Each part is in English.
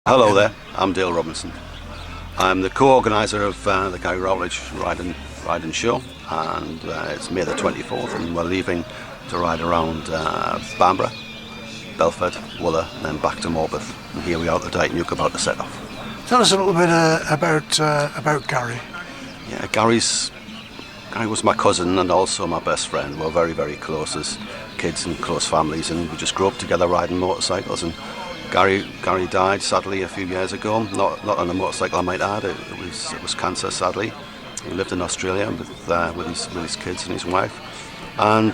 Hello there, I'm Dale Robinson. I'm the co-organiser of the Gary Routledge riding show, and it's May the 24th, and we're leaving to ride around Bamburgh, Belford, Wooler, and then back to Morpeth. And here we are at the Dyke Neuk about to set off. Tell us a little bit about Gary. Yeah, Gary was my cousin and also my best friend. We're very, very close as kids and close families, and we just grew up together riding motorcycles. And Gary died sadly a few years ago. Not on a motorcycle, I might add. It was cancer, sadly. He lived in Australia with his kids and his wife. And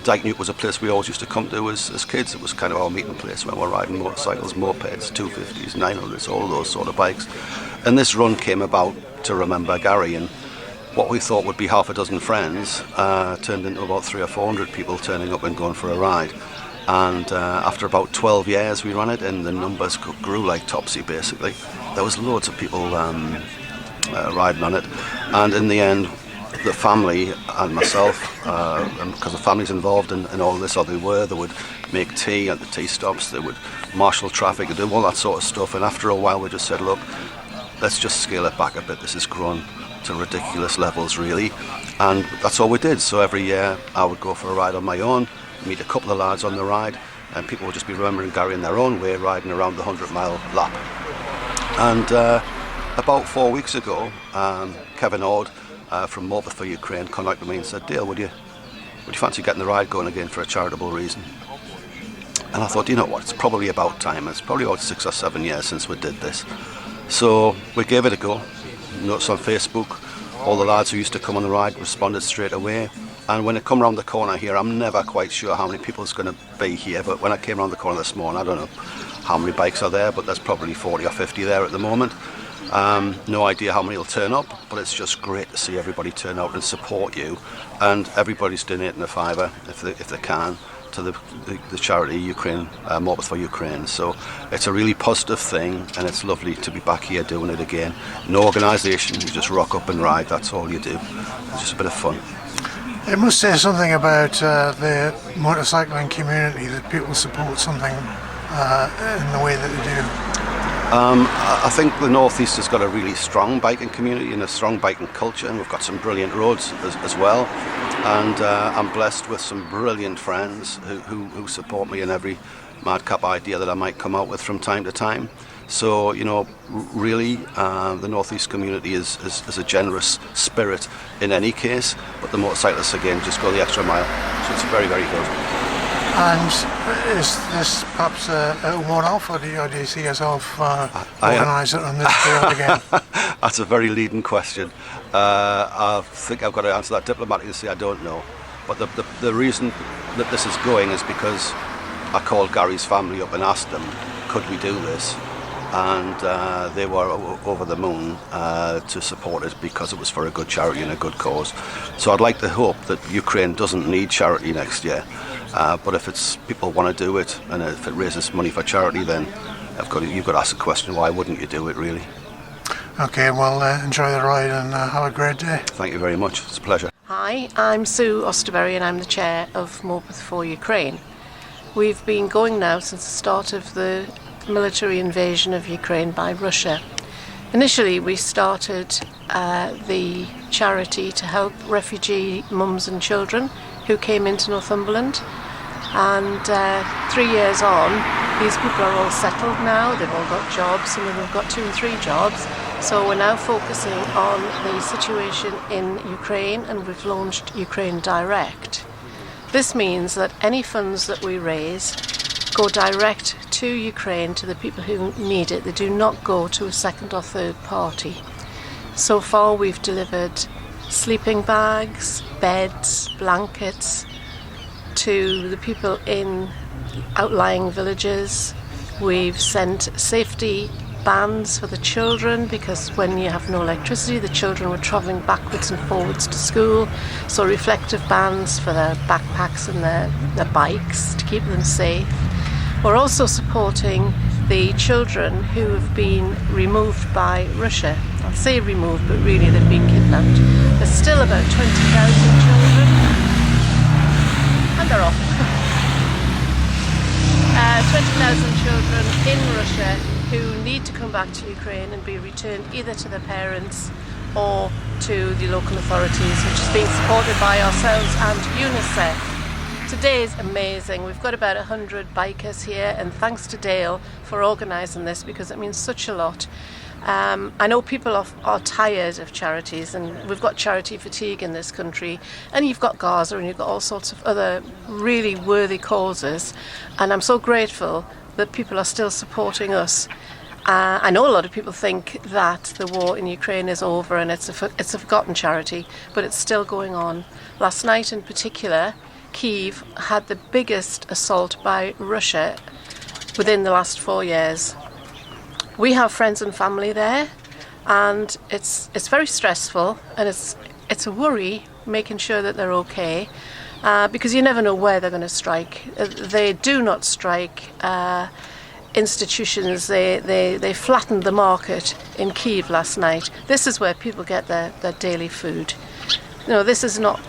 Dyke Neuk was a place we always used to come to as kids. It was kind of our meeting place when we were riding motorcycles, mopeds, 250s, 900s, all those sort of bikes. And this run came about to remember Gary, and what we thought would be half a dozen friends turned into about 300 or 400 people turning up and going for a ride. And after about 12 years we ran it, and the numbers grew like Topsy basically. There was loads of people riding on it, and in the end the family and myself, because the family's involved in all this, or they would make tea at the tea stops, they would marshal traffic and do all that sort of stuff. And after a while we just said, look, let's just scale it back a bit. This has grown to ridiculous levels really, and that's all we did. So every year I would go for a ride on my own, meet a couple of lads on the ride, and people would just be remembering Gary in their own way, riding around the 100-mile lap. And about 4 weeks ago, Kevin Ord from Morpeth for Ukraine contacted me and said, Dale, would you fancy getting the ride going again for a charitable reason? And I thought, you know what, it's probably about time. It's probably about 6 or 7 years since we did this. So we gave it a go. Notes on Facebook, all the lads who used to come on the ride responded straight away. And when I come around the corner here, I'm never quite sure how many people is going to be here, but when I came around the corner this morning, I don't know how many bikes are there, but there's probably 40 or 50 there at the moment. No idea how many will turn up, but it's just great to see everybody turn out and support you. And everybody's donating a fiver, if they can, to the charity Ukraine, Morpeth for Ukraine. So it's a really positive thing, and it's lovely to be back here doing it again. No organisation, you just rock up and ride, that's all you do. It's just a bit of fun. It must say something about the motorcycling community that people support something in the way that they do. I think the North East has got a really strong biking community and a strong biking culture, and we've got some brilliant roads as well. And I'm blessed with some brilliant friends who support me in every madcap idea that I might come out with from time to time. So, you know, really, the North East community is a generous spirit in any case, but the motorcyclists, again, just go the extra mile. So it's very, very good. And is this perhaps a one-off, or do you see yourself organising on this field again? That's a very leading question. I think I've got to answer that diplomatically and say I don't know. But the reason that this is going is because I called Gary's family up and asked them, could we do this? And they were over the moon to support it because it was for a good charity and a good cause. So I'd like to hope that Ukraine doesn't need charity next year. But if people want to do it, and if it raises money for charity, then you've got to ask the question, why wouldn't you do it really? Okay, well, enjoy the ride and have a great day. Thank you very much. It's a pleasure. Hi, I'm Sue Osterberry, and I'm the chair of Morpeth for Ukraine. We've been going now since the start of the military invasion of Ukraine by Russia. Initially, we started the charity to help refugee mums and children who came into Northumberland. And 3 years on, these people are all settled now. They've all got jobs, some of them have got 2 and 3 jobs. So we're now focusing on the situation in Ukraine, and we've launched Ukraine Direct. This means that any funds that we raise go direct to Ukraine, to the people who need it. They do not go to a second or third party. So far we've delivered sleeping bags, beds, blankets to the people in outlying villages. We've sent safety bands for the children, because when you have no electricity, the children were travelling backwards and forwards to school. So reflective bands for their backpacks and their bikes to keep them safe. We're also supporting the children who have been removed by Russia. I'll say removed, but really they've been kidnapped. There's still about 20,000 children, and they're off. 20,000 children in Russia who to come back to Ukraine and be returned either to their parents or to the local authorities, which is being supported by ourselves and UNICEF. Today is amazing. We've got about 100 bikers here, and thanks to Dale for organising this, because it means such a lot. I know people are tired of charities, and we've got charity fatigue in this country, and you've got Gaza and you've got all sorts of other really worthy causes, and I'm so grateful that people are still supporting us. I know a lot of people think that the war in Ukraine is over and it's a forgotten charity, but it's still going on. Last night in particular, Kyiv had the biggest assault by Russia within the last 4 years. We have friends and family there, and it's very stressful, and it's a worry making sure that they're okay, because you never know where they're going to strike. They do not strike institutions. They flattened the market in Kyiv last night. This is where people get their daily food. No, this is not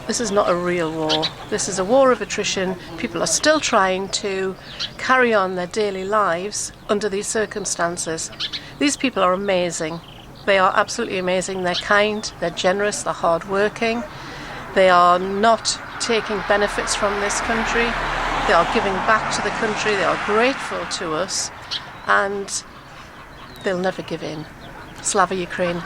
a real war. This is a war of attrition. People are still trying to carry on their daily lives under these circumstances. These people are amazing. They are absolutely amazing. They're kind, they're generous, they're hardworking. They are not taking benefits from this country. They are giving back to the country. They are grateful to us, and they'll never give in. Slava Ukraine.